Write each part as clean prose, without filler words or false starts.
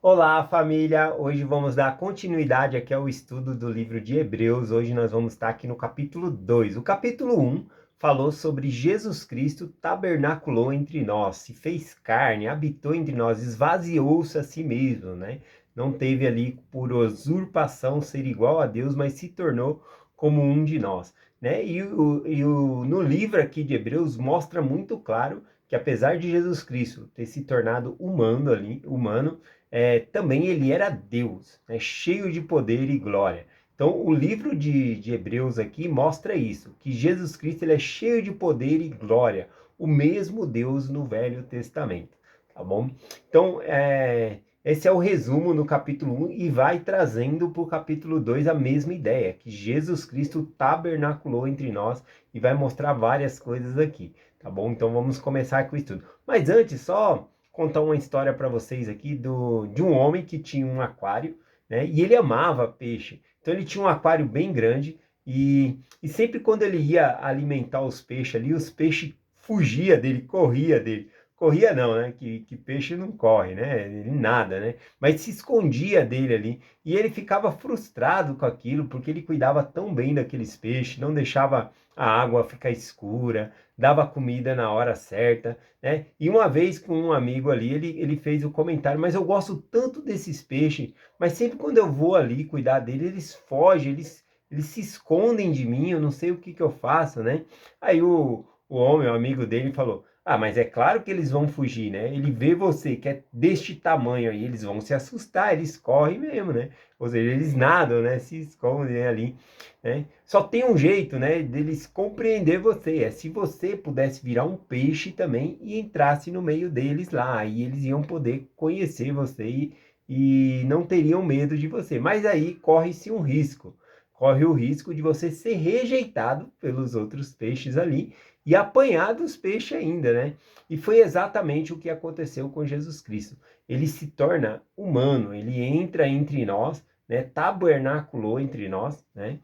Olá, família! Hoje vamos dar continuidade aqui ao estudo do livro de Hebreus. Hoje nós vamos estar aqui no capítulo 2. O capítulo 1 falou sobre Jesus Cristo tabernaculou entre nós, se fez carne, habitou entre nós, esvaziou-se a si mesmo, né? Não teve ali por usurpação ser igual a Deus, mas se tornou como um de nós, né? No livro aqui de Hebreus mostra muito claro que apesar de Jesus Cristo ter se tornado humano, também ele era Deus, né, cheio de poder e glória. Então, o livro de Hebreus aqui mostra isso, que Jesus Cristo ele é cheio de poder e glória, o mesmo Deus no Velho Testamento, tá bom? Então, esse é o resumo no capítulo 1 e vai trazendo para o capítulo 2 a mesma ideia, que Jesus Cristo tabernaculou entre nós e vai mostrar várias coisas aqui, tá bom? Então, vamos começar com o estudo. Mas antes, só contar uma história para vocês aqui de um homem que tinha um aquário, né? E ele amava peixe. Então ele tinha um aquário bem grande e sempre quando ele ia alimentar os peixes ali, os peixes fugia dele, corria dele. Corria não, né? Que peixe não corre, né? Ele nada, né? Mas se escondia dele ali. E ele ficava frustrado com aquilo, porque ele cuidava tão bem daqueles peixes, não deixava a água ficar escura, dava comida na hora certa, né? E uma vez com um amigo ali, ele fez o comentário, mas eu gosto tanto desses peixes, mas sempre quando eu vou ali cuidar dele, eles fogem, eles se escondem de mim, eu não sei o que eu faço, né? Aí o homem, o amigo dele, falou, ah, mas é claro que eles vão fugir, né? Ele vê você que é deste tamanho aí, eles vão se assustar, eles correm mesmo, né? Ou seja, eles nadam, né? Se escondem ali, né? Só tem um jeito, né, deles compreender você, é se você pudesse virar um peixe também e entrasse no meio deles lá, aí eles iam poder conhecer você e não teriam medo de você. Mas aí corre-se um risco, corre o risco de você ser rejeitado pelos outros peixes ali e apanhar dos peixes ainda, né? E foi exatamente o que aconteceu com Jesus Cristo. Ele se torna humano, ele entra entre nós, né, tabernaculou entre nós, né,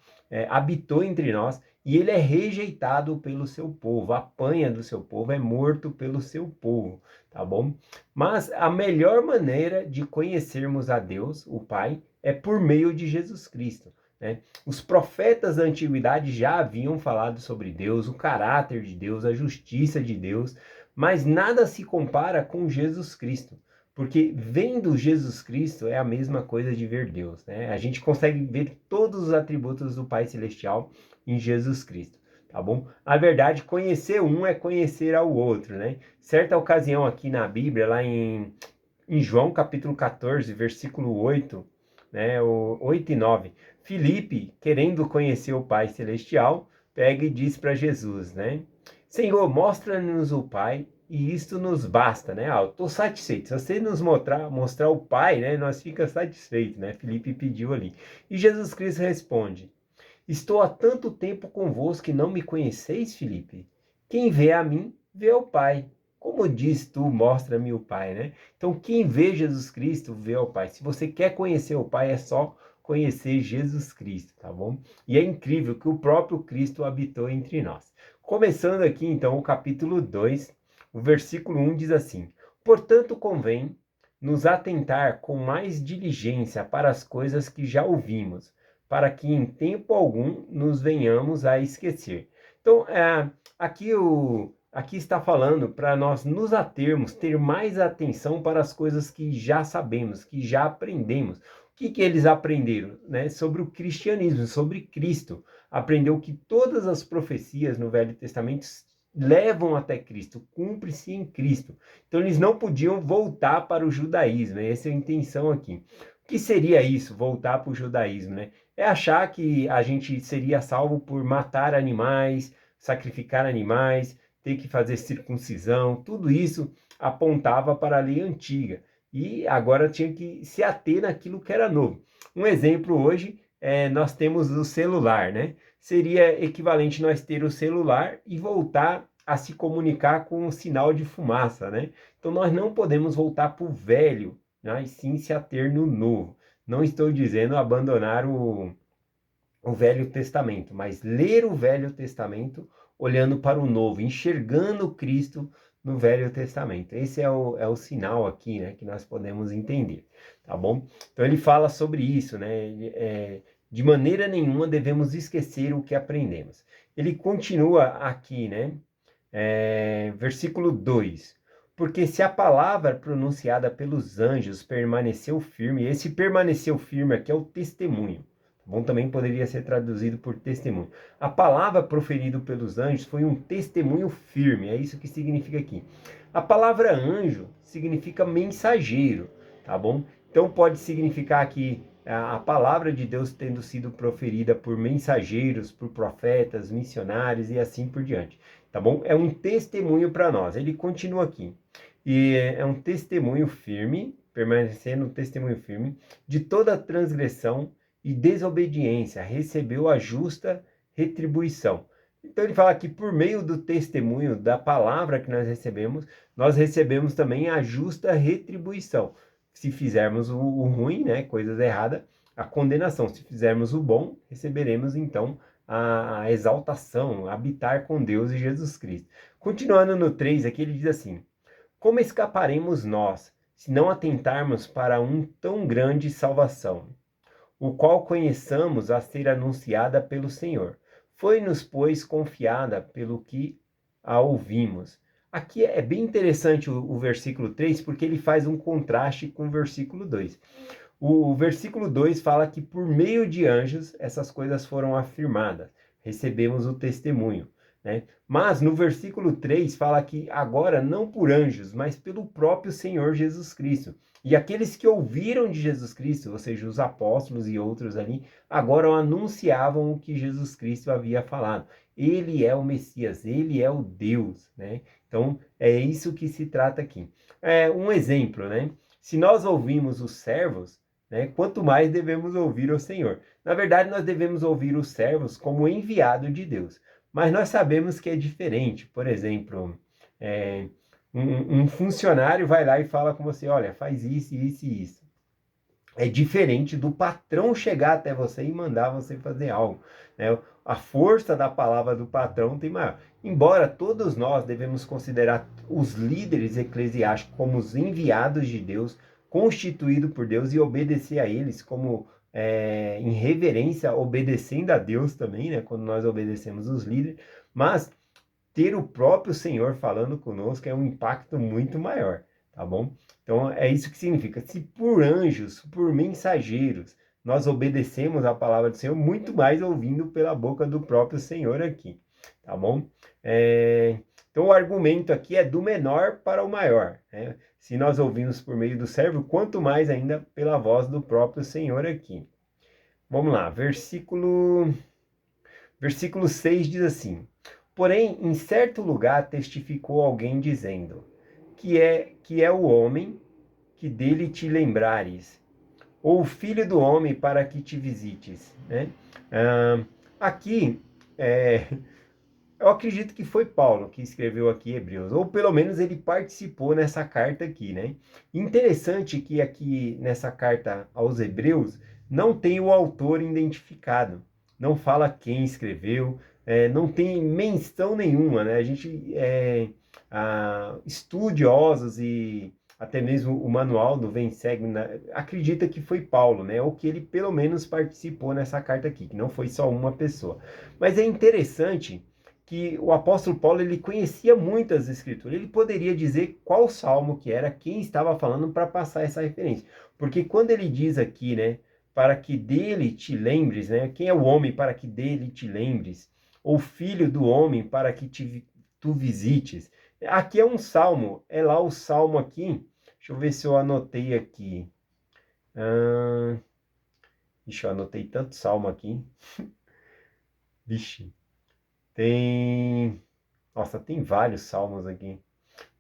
habitou entre nós, e ele é rejeitado pelo seu povo, apanha do seu povo, é morto pelo seu povo, tá bom? Mas a melhor maneira de conhecermos a Deus, o Pai, é por meio de Jesus Cristo, né? Os profetas da antiguidade já haviam falado sobre Deus, o caráter de Deus, a justiça de Deus, mas nada se compara com Jesus Cristo. Porque vendo Jesus Cristo é a mesma coisa de ver Deus, né? A gente consegue ver todos os atributos do Pai Celestial em Jesus Cristo, tá bom? A verdade, conhecer um é conhecer ao outro, né? Certa ocasião aqui na Bíblia, lá em João capítulo 14, versículo 8, né? 8 e 9, Filipe, querendo conhecer o Pai Celestial, pega e diz para Jesus, né? Senhor, mostra-nos o Pai e isto nos basta, né? Ah, eu estou satisfeito. Se você nos mostrar o Pai, né? Nós fica satisfeitos, né? Filipe pediu ali. E Jesus Cristo responde, estou há tanto tempo convosco que não me conheceis, Filipe? Quem vê a mim, vê o Pai. Como diz tu, mostra-me o Pai, né? Então, quem vê Jesus Cristo, vê o Pai. Se você quer conhecer o Pai, é só conhecer Jesus Cristo, tá bom? E é incrível que o próprio Cristo habitou entre nós. Começando aqui, então, o capítulo 2, o versículo 1 diz assim, portanto, convém nos atentar com mais diligência para as coisas que já ouvimos, para que em tempo algum nos venhamos a esquecer. Então, aqui está falando para nós nos atermos, ter mais atenção para as coisas que já sabemos, que já aprendemos. O que eles aprenderam? Né? Sobre o cristianismo, sobre Cristo. Aprendeu que todas as profecias no Velho Testamento levam até Cristo, cumpre-se em Cristo. Então eles não podiam voltar para o judaísmo, essa é a intenção aqui. O que seria isso, voltar para o judaísmo, né? É achar que a gente seria salvo por matar animais, sacrificar animais, ter que fazer circuncisão, tudo isso apontava para a lei antiga. E agora tinha que se ater naquilo que era novo. Um exemplo hoje, nós temos o celular, né? Seria equivalente nós ter o celular e voltar a se comunicar com um sinal de fumaça, né? Então nós não podemos voltar para o velho, né? E sim se ater no novo. Não estou dizendo abandonar o Velho Testamento, mas ler o Velho Testamento olhando para o Novo, enxergando Cristo no Velho Testamento. Esse é o sinal aqui, né, que nós podemos entender, tá bom? Então ele fala sobre isso, né? De maneira nenhuma devemos esquecer o que aprendemos. Ele continua aqui, né? Versículo 2. Porque se a palavra pronunciada pelos anjos permaneceu firme, esse permaneceu firme aqui é o testemunho. Bom, também poderia ser traduzido por testemunho. A palavra proferida pelos anjos foi um testemunho firme, é isso que significa aqui. A palavra anjo significa mensageiro, tá bom? Então pode significar aqui a palavra de Deus tendo sido proferida por mensageiros, por profetas, missionários e assim por diante, tá bom? É um testemunho para nós. Ele continua aqui. E é um testemunho firme, permanecendo um testemunho firme de toda transgressão e desobediência, recebeu a justa retribuição. Então ele fala que por meio do testemunho da palavra que nós recebemos também a justa retribuição. Se fizermos o ruim, né, coisas erradas, a condenação. Se fizermos o bom, receberemos então a exaltação, habitar com Deus e Jesus Cristo. Continuando no 3, aqui ele diz assim: como escaparemos nós, se não atentarmos para um tão grande salvação, o qual conheçamos a ser anunciada pelo Senhor? Foi-nos, pois, confiada pelo que a ouvimos. Aqui é bem interessante o versículo 3, porque ele faz um contraste com o versículo 2. O versículo 2 fala que por meio de anjos essas coisas foram afirmadas, recebemos o testemunho, né? Mas no versículo 3 fala que agora não por anjos, mas pelo próprio Senhor Jesus Cristo. E aqueles que ouviram de Jesus Cristo, ou seja, os apóstolos e outros ali, agora anunciavam o que Jesus Cristo havia falado. Ele é o Messias, ele é o Deus, né? Então, é isso que se trata aqui. Um exemplo, né? Se nós ouvimos os servos, né, quanto mais devemos ouvir o Senhor. Na verdade, nós devemos ouvir os servos como enviado de Deus. Mas nós sabemos que é diferente. Por exemplo, um funcionário vai lá e fala com você, olha, faz isso, isso e isso. É diferente do patrão chegar até você e mandar você fazer algo, né? A força da palavra do patrão tem maior. Embora todos nós devemos considerar os líderes eclesiásticos como os enviados de Deus, constituídos por Deus, e obedecer a eles como em reverência, obedecendo a Deus também, né? Quando nós obedecemos os líderes, mas ter o próprio Senhor falando conosco é um impacto muito maior, tá bom? Então é isso que significa. Se por anjos, por mensageiros, nós obedecemos a palavra do Senhor, muito mais ouvindo pela boca do próprio Senhor aqui, tá bom? Então o argumento aqui é do menor para o maior, né? Se nós ouvimos por meio do servo, quanto mais ainda pela voz do próprio Senhor aqui. Vamos lá, versículo 6 diz assim: porém, em certo lugar testificou alguém dizendo, que é o homem que dele te lembrares, ou o filho do homem para que te visites, né? Aqui, eu acredito que foi Paulo que escreveu aqui Hebreus, ou pelo menos ele participou nessa carta aqui, né? Interessante que aqui nessa carta aos Hebreus não tem o autor identificado, não fala quem escreveu, não tem menção nenhuma, né? A gente, estudiosos e até mesmo o manual do Vem Segue, acredita que foi Paulo, né? Ou que ele pelo menos participou nessa carta aqui, que não foi só uma pessoa. Mas é interessante que o apóstolo Paulo, ele conhecia muitas escrituras. Ele poderia dizer qual salmo que era, quem estava falando para passar essa referência. Porque quando ele diz aqui, né, para que dele te lembres, né? Quem é o homem para que dele te lembres? Ou filho do homem para que tu visites? Aqui é um salmo, é lá o salmo aqui. Deixa eu ver se eu anotei aqui. Ixi, eu anotei tanto salmo aqui. Vixe. Nossa, tem vários salmos aqui.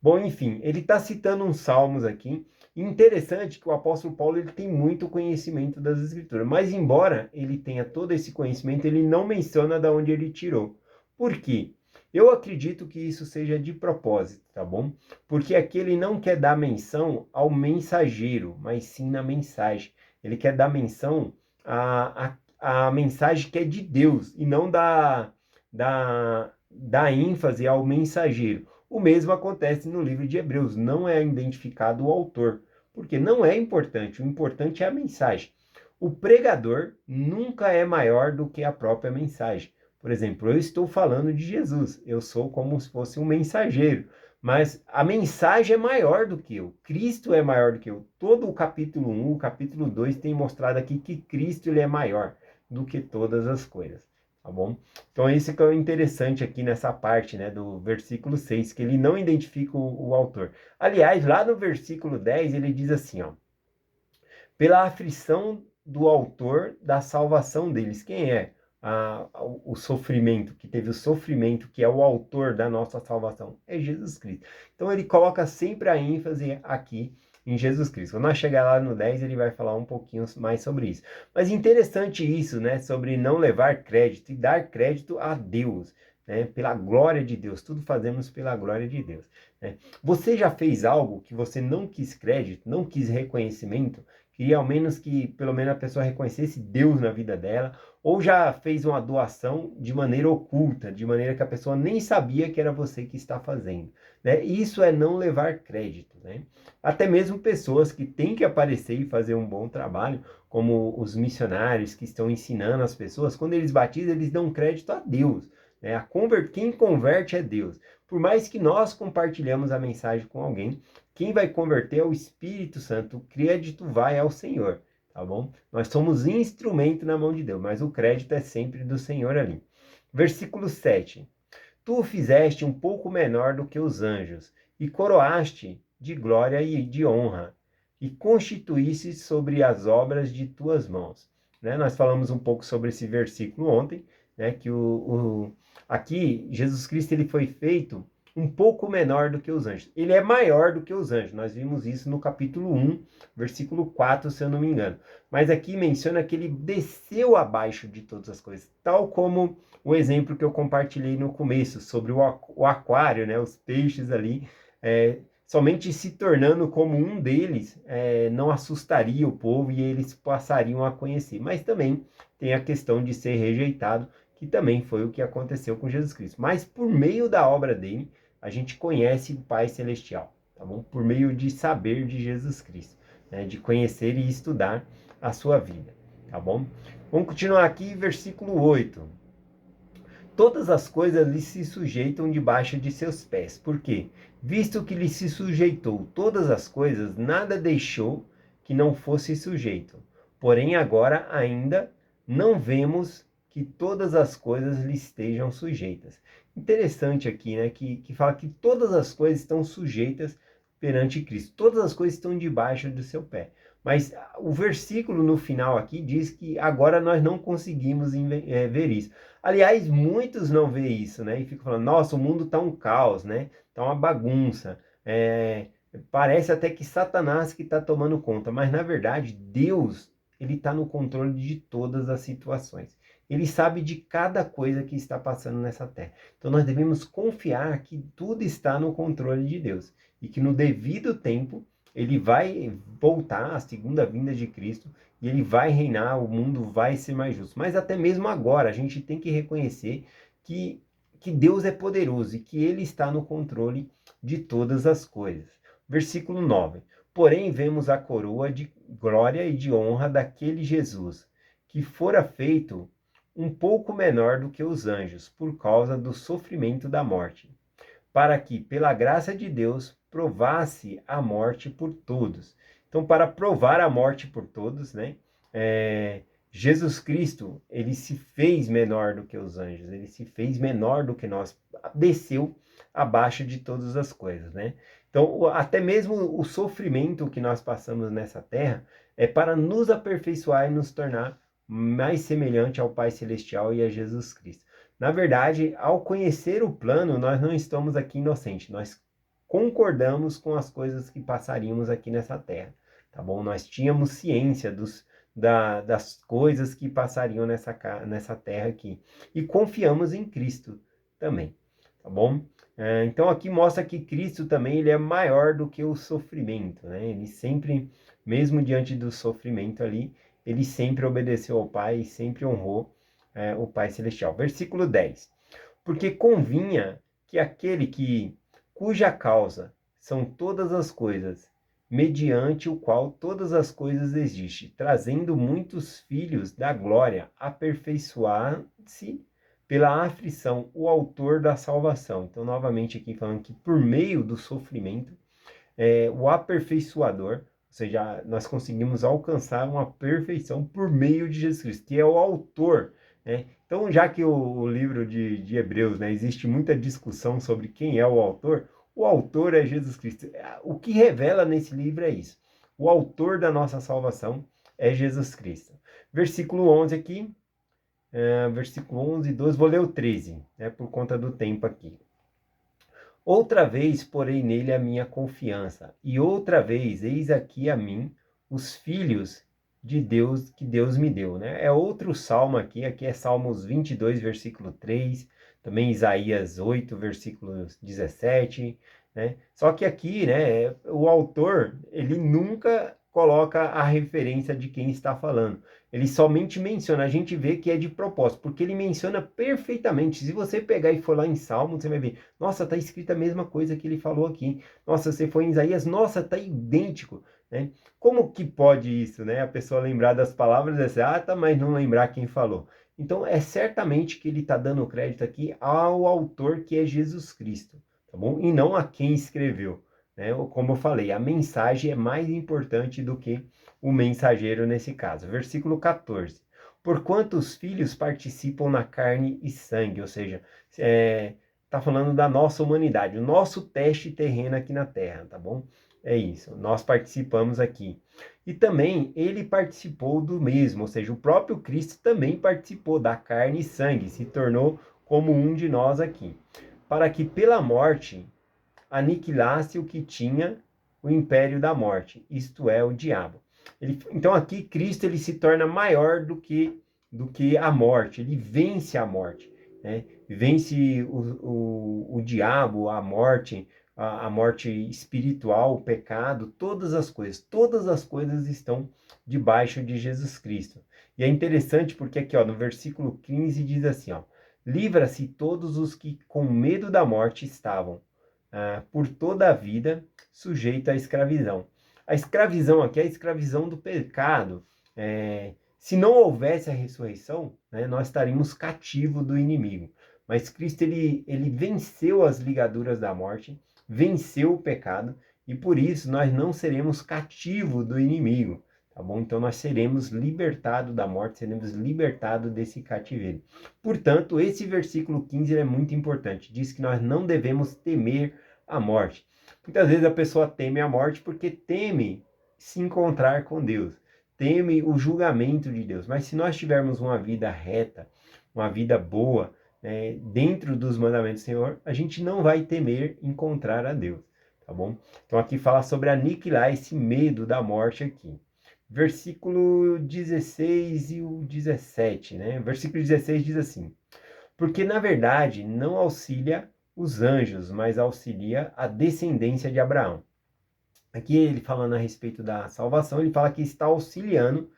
Bom, enfim, ele está citando uns salmos aqui. Interessante que o apóstolo Paulo ele tem muito conhecimento das escrituras, mas embora ele tenha todo esse conhecimento, ele não menciona de onde ele tirou. Por quê? Eu acredito que isso seja de propósito, tá bom? Porque aqui ele não quer dar menção ao mensageiro, mas sim na mensagem. Ele quer dar menção à mensagem que é de Deus e não dá ênfase ao mensageiro. O mesmo acontece no livro de Hebreus, não é identificado o autor, porque não é importante, o importante é a mensagem. O pregador nunca é maior do que a própria mensagem. Por exemplo, eu estou falando de Jesus, eu sou como se fosse um mensageiro, mas a mensagem é maior do que eu, Cristo é maior do que eu. Todo o capítulo 1, o capítulo 2 tem mostrado aqui que Cristo ele é maior do que todas as coisas, tá bom? Então esse que é o interessante aqui nessa parte, né, do versículo 6, que ele não identifica o autor. Aliás, lá no versículo 10 ele diz assim, ó, pela aflição do autor da salvação deles. Quem é o sofrimento, que teve o sofrimento, que é o autor da nossa salvação? É Jesus Cristo. Então ele coloca sempre a ênfase aqui em Jesus Cristo. Quando nós chegar lá no 10, ele vai falar um pouquinho mais sobre isso. Mas interessante isso, né? Sobre não levar crédito e dar crédito a Deus, né? Pela glória de Deus. Tudo fazemos pela glória de Deus, né? Você já fez algo que você não quis crédito, não quis reconhecimento? Queria ao menos que, pelo menos, a pessoa reconhecesse Deus na vida dela, ou já fez uma doação de maneira oculta, de maneira que a pessoa nem sabia que era você que está fazendo, né? Isso é não levar crédito, né? Até mesmo pessoas que têm que aparecer e fazer um bom trabalho, como os missionários que estão ensinando as pessoas, quando eles batizam, eles dão crédito a Deus, né? Quem converte é Deus. Por mais que nós compartilhamos a mensagem com alguém, quem vai converter é o Espírito Santo, o crédito vai ao Senhor, tá bom? Nós somos instrumento na mão de Deus, mas o crédito é sempre do Senhor ali. Versículo 7. Tu o fizeste um pouco menor do que os anjos, e coroaste de glória e de honra, e constituíste sobre as obras de tuas mãos. Né? Nós falamos um pouco sobre esse versículo ontem, né? Que aqui Jesus Cristo ele foi feito um pouco menor do que os anjos. Ele é maior do que os anjos. Nós vimos isso no capítulo 1, versículo 4, se eu não me engano. Mas aqui menciona que ele desceu abaixo de todas as coisas, tal como o exemplo que eu compartilhei no começo, sobre o aquário, né, os peixes ali, somente se tornando como um deles, não assustaria o povo e eles passariam a conhecer. Mas também tem a questão de ser rejeitado, que também foi o que aconteceu com Jesus Cristo. Mas por meio da obra dele, a gente conhece o Pai Celestial, tá bom? Por meio de saber de Jesus Cristo, né? De conhecer e estudar a sua vida, tá bom? Vamos continuar aqui, versículo 8. Todas as coisas lhe se sujeitam debaixo de seus pés. Por quê? Visto que lhe se sujeitou todas as coisas, nada deixou que não fosse sujeito. Porém, agora ainda não vemos que todas as coisas lhe estejam sujeitas. Interessante aqui, né? Que fala que todas as coisas estão sujeitas perante Cristo. Todas as coisas estão debaixo do seu pé. Mas o versículo no final aqui diz que agora nós não conseguimos ver isso. Aliás, muitos não veem isso, né? E ficam falando, nossa, o mundo está um caos, né? Está uma bagunça. Parece até que Satanás que está tomando conta. Mas, na verdade, Deus, ele está no controle de todas as situações. Ele sabe de cada coisa que está passando nessa terra. Então, nós devemos confiar que tudo está no controle de Deus. E que no devido tempo, ele vai voltar, a segunda vinda de Cristo, e ele vai reinar, o mundo vai ser mais justo. Mas até mesmo agora, a gente tem que reconhecer que Deus é poderoso e que ele está no controle de todas as coisas. Versículo 9. Porém, vemos a coroa de glória e de honra daquele Jesus, que fora feito um pouco menor do que os anjos, por causa do sofrimento da morte, para que, pela graça de Deus, provasse a morte por todos. Então, para provar a morte por todos, né? Jesus Cristo, ele se fez menor do que os anjos, ele se fez menor do que nós, desceu abaixo de todas as coisas, né? Então, até mesmo o sofrimento que nós passamos nessa terra é para nos aperfeiçoar e nos tornar mais semelhante ao Pai Celestial e a Jesus Cristo. Na verdade, ao conhecer o plano, nós não estamos aqui inocentes, nós concordamos com as coisas que passaríamos aqui nessa terra, tá bom? Nós tínhamos ciência das coisas que passariam nessa terra aqui e confiamos em Cristo também, tá bom? Então aqui mostra que Cristo também ele é maior do que o sofrimento, né? Ele sempre, mesmo diante do sofrimento ali, ele sempre obedeceu ao Pai e sempre honrou o Pai Celestial. Versículo 10. Porque convinha que aquele que cuja causa são todas as coisas, mediante o qual todas as coisas existem, trazendo muitos filhos da glória, aperfeiçoar-se pela aflição, o autor da salvação. Então, novamente aqui falando que por meio do sofrimento, o aperfeiçoador, ou seja, nós conseguimos alcançar uma perfeição por meio de Jesus Cristo, que é o autor, né? Então, já que o livro de Hebreus, né, existe muita discussão sobre quem é o autor é Jesus Cristo. O que revela nesse livro é isso. O autor da nossa salvação é Jesus Cristo. Versículo 11 aqui, versículo 11 e 12, vou ler o 13, né, por conta do tempo aqui. Outra vez porei nele a minha confiança, e outra vez eis aqui a mim os filhos de Deus que Deus me deu, né? É outro salmo aqui é Salmos 22, versículo 3, também Isaías 8, versículo 17, né? Só que aqui, né, o autor, ele nunca coloca a referência de quem está falando. Ele somente menciona, a gente vê que é de propósito, porque ele menciona perfeitamente. Se você pegar e for lá em Salmo, você vai ver, nossa, está escrita a mesma coisa que ele falou aqui. Nossa, você foi em Isaías, nossa, está idêntico, né? Como que pode isso, né? A pessoa lembrar das palavras exatas, mas não lembrar quem falou. Então, é certamente que ele está dando crédito aqui ao autor, que é Jesus Cristo, tá bom? E não a quem escreveu, né? Como eu falei, a mensagem é mais importante do que o mensageiro nesse caso. Versículo 14. Porquanto os filhos participam na carne e sangue, ou seja, está falando da nossa humanidade, o nosso teste terreno aqui na Terra, tá bom? É isso, nós participamos aqui. E também ele participou do mesmo, ou seja, o próprio Cristo também participou da carne e sangue, se tornou como um de nós aqui, para que pela morte aniquilasse o que tinha o império da morte, isto é, o diabo. Então aqui Cristo ele se torna maior do que a morte, ele vence a morte, né? Vence o diabo, a morte espiritual, o pecado, todas as coisas estão debaixo de Jesus Cristo. E é interessante porque aqui, ó, no versículo 15 diz assim, ó, livra-se todos os que com medo da morte estavam, por toda a vida, sujeito à escravidão. A escravidão aqui é a escravidão do pecado. Se não houvesse a ressurreição, né, nós estaríamos cativos do inimigo. Mas Cristo ele venceu as ligaduras da morte, venceu o pecado, e por isso nós não seremos cativos do inimigo, tá bom? Então nós seremos libertados da morte, seremos libertados desse cativeiro. Portanto, esse versículo 15 é muito importante, diz que nós não devemos temer a morte. Muitas vezes a pessoa teme a morte porque teme se encontrar com Deus, teme o julgamento de Deus. Mas se nós tivermos uma vida reta, uma vida boa, dentro dos mandamentos do Senhor, a gente não vai temer encontrar a Deus, tá bom? Então aqui fala sobre aniquilar esse medo da morte aqui. Versículo 16 e o 17, né? Versículo 16 diz assim, porque na verdade não auxilia os anjos, mas auxilia a descendência de Abraão. Aqui ele falando a respeito da salvação, ele fala que está auxiliando,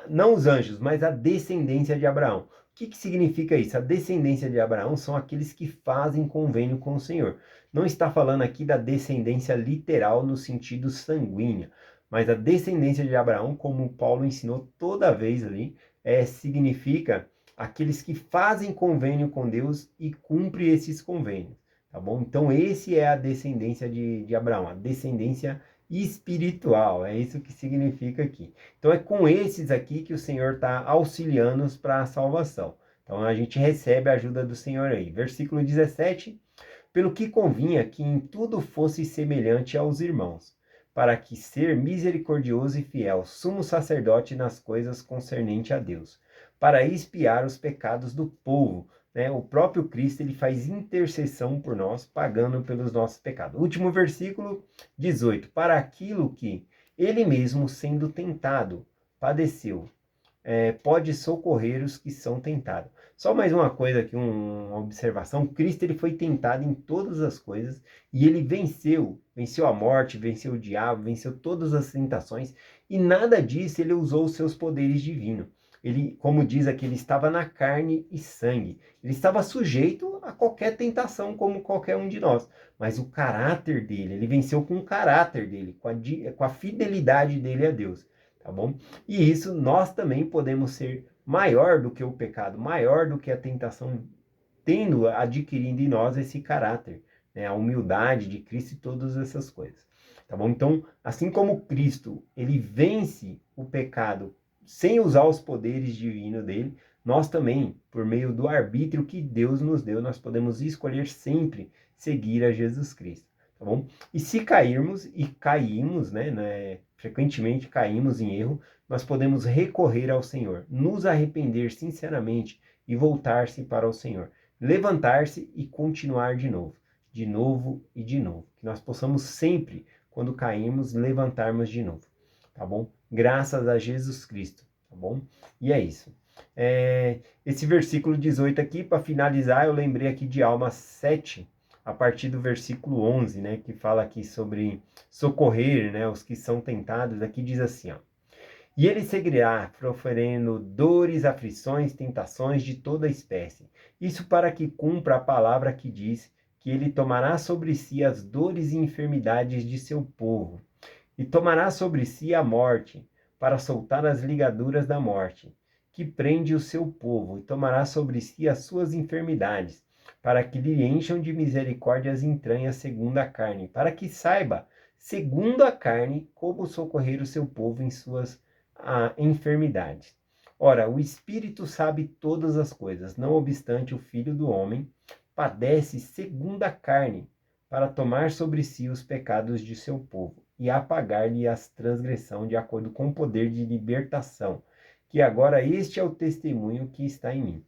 não os anjos, mas a descendência de Abraão. O que significa isso? A descendência de Abraão são aqueles que fazem convênio com o Senhor. Não está falando aqui da descendência literal no sentido sanguíneo, mas a descendência de Abraão, como Paulo ensinou toda vez ali, significa aqueles que fazem convênio com Deus e cumprem esses convênios, tá bom? Então esse é a descendência de Abraão, a descendência espiritual, é isso que significa aqui. Então é com esses aqui que o Senhor está auxiliando-nos para a salvação. Então a gente recebe a ajuda do Senhor aí. Versículo 17, pelo que convinha que em tudo fosse semelhante aos irmãos, para que ser misericordioso e fiel, sumo sacerdote nas coisas concernentes a Deus, para expiar os pecados do povo, né? O próprio Cristo ele faz intercessão por nós, pagando pelos nossos pecados. Último versículo 18, para aquilo que ele mesmo, sendo tentado, padeceu, pode socorrer os que são tentados. Só mais uma coisa aqui, uma observação, Cristo ele foi tentado em todas as coisas e ele venceu a morte, venceu o diabo, venceu todas as tentações e nada disso ele usou os seus poderes divinos. Ele, como diz aqui, ele estava na carne e sangue. Ele estava sujeito a qualquer tentação, como qualquer um de nós. Mas o caráter dele, ele venceu com o caráter dele, com a fidelidade dele a Deus, tá bom? E isso nós também podemos ser maior do que o pecado, maior do que a tentação, adquirindo em nós esse caráter, né? A humildade de Cristo e todas essas coisas, tá bom? Então, assim como Cristo, ele vence o pecado sem usar os poderes divinos dele, nós também, por meio do arbítrio que Deus nos deu, nós podemos escolher sempre seguir a Jesus Cristo, tá bom? E se cairmos, e caímos, né, frequentemente caímos em erro, nós podemos recorrer ao Senhor, nos arrepender sinceramente e voltar-se para o Senhor, levantar-se e continuar de novo e de novo. Que nós possamos sempre, quando cairmos, levantarmos de novo, tá bom? Graças a Jesus Cristo, tá bom? E é isso. Esse versículo 18 aqui, para finalizar, eu lembrei aqui de Alma 7, a partir do versículo 11, né, que fala aqui sobre socorrer, né, os que são tentados. Aqui diz assim, ó: e ele seguirá, proferendo dores, aflições, tentações de toda espécie. Isso para que cumpra a palavra que diz que ele tomará sobre si as dores e enfermidades de seu povo, e tomará sobre si a morte, para soltar as ligaduras da morte, que prende o seu povo, e tomará sobre si as suas enfermidades, para que lhe encham de misericórdia as entranhas segundo a carne, para que saiba, segundo a carne, como socorrer o seu povo em suas enfermidades. Ora, o Espírito sabe todas as coisas, não obstante o Filho do Homem padece segundo a carne, para tomar sobre si os pecados de seu povo e apagar-lhe as transgressões de acordo com o poder de libertação, que agora este é o testemunho que está em mim.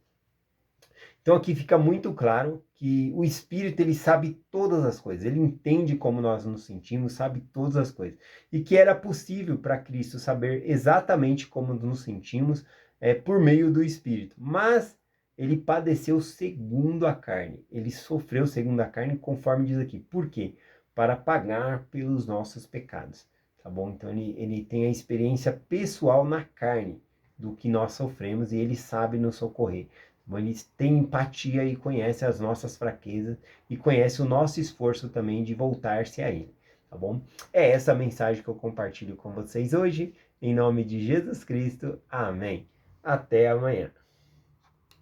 Então aqui fica muito claro que o Espírito, ele sabe todas as coisas, ele entende como nós nos sentimos, sabe todas as coisas. E que era possível para Cristo saber exatamente como nos sentimos por meio do Espírito. Mas ele padeceu segundo a carne, ele sofreu segundo a carne, conforme diz aqui. Por quê? Para pagar pelos nossos pecados, tá bom? Então ele tem a experiência pessoal na carne do que nós sofremos e ele sabe nos socorrer. Ele tem empatia e conhece as nossas fraquezas e conhece o nosso esforço também de voltar-se a Ele, tá bom? É essa a mensagem que eu compartilho com vocês hoje, em nome de Jesus Cristo. Amém. Até amanhã.